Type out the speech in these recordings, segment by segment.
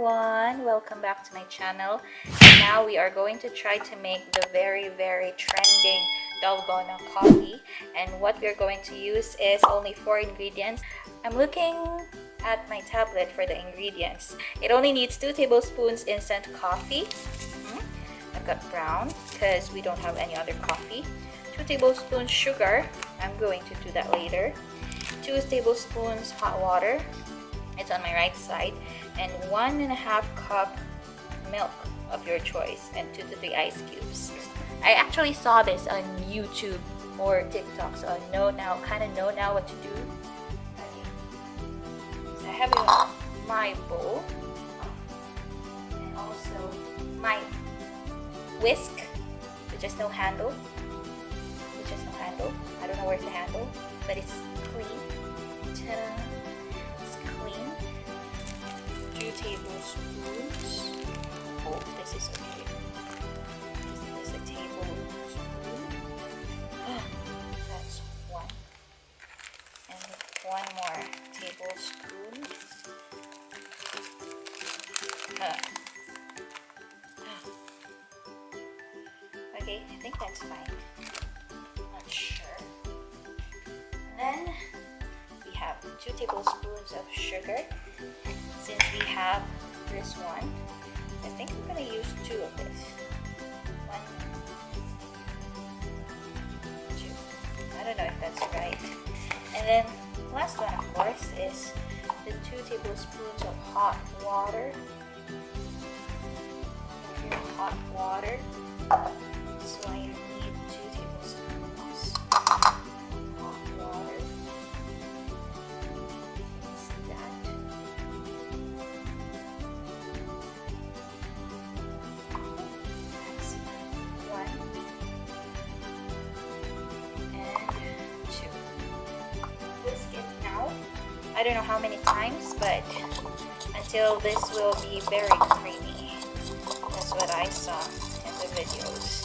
everyone, welcome back to my channel. And now we are going to try to make the very trending DALGONA coffee, and what we're going to use is only 4 ingredients. I'm looking at my tablet for the ingredients. It only needs 2 tablespoons instant coffee. I've got brown because we don't have any other coffee. 2 tablespoons sugar, I'm going to do that later. 2 tablespoons hot water, it's on my right side, and 1.5 cup milk of your choice, and 2 to 3 ice cubes. I actually saw this on YouTube or TikTok, so I kind of know now what to do. Okay. So I have my bowl and also my whisk, with just no handle. I don't know where's the handle, but it's clean. Ta-da. It's clean. 2 tablespoons. Oh, this is okay. This is a tablespoon. That's 1. And 1 more tablespoon. Okay, I think that's fine. Not sure. And then we have 2 tablespoons of sugar. Since we have this one, I think I'm gonna use 2 of this. 1, 2. I don't know if that's right. And then last one, of course, is the 2 tablespoons of hot water. Hot water. So I need 2 tablespoons of hot water. See that? That's 1 and 2. Whisk it now. I don't know how many times, but until this will be very creamy. That's what I saw in the videos.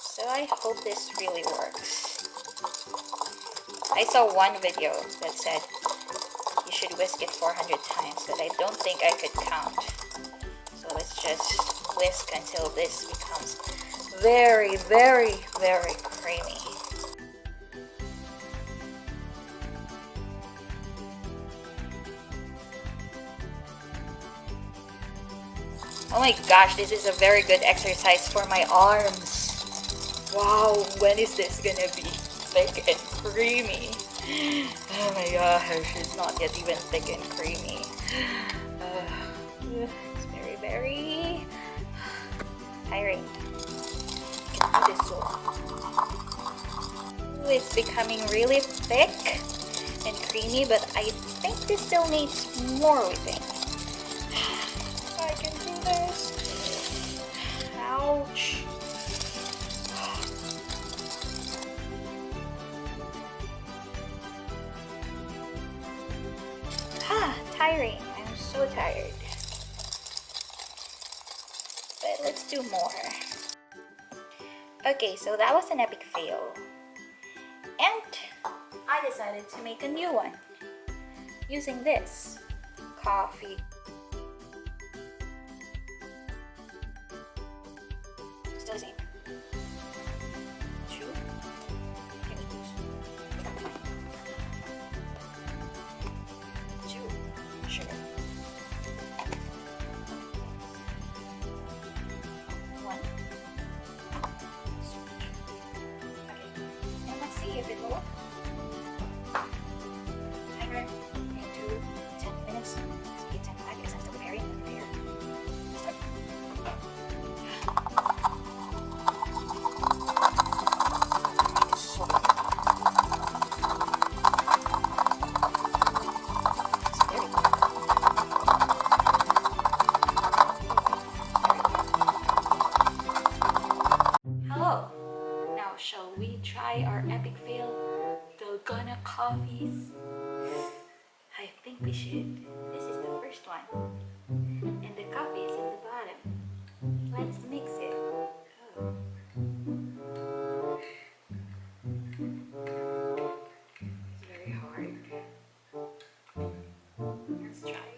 So I hope this really works. I saw one video that said you should whisk it 400 times, but I don't think I could count. So let's just whisk until this becomes very creamy. Oh my gosh, this is a very good exercise for my arms. Wow, when is this gonna be thick and creamy? Oh my gosh, it's not yet even thick and creamy. It's very tiring. I can do this so. Ooh, it's becoming really thick and creamy, but I think this still needs more whipping. I can do this. Ouch. Tiring. I'm so tired. But let's do more. Okay, so that was an epic fail. And I decided to make a new one using this coffee. Still the same. 2 tablespoons. 2 sugar. 1 sweet. Okay, and let's see if it will work. Timer into 10 minutes. See, 10 minutes. I'm still preparing. Start. Hello! Now shall we try our epic fail, DALGONA coffees? I think we should. This is the first one. And the coffee is in the bottom. Let's mix it. Oh. It's very hard. Let's try.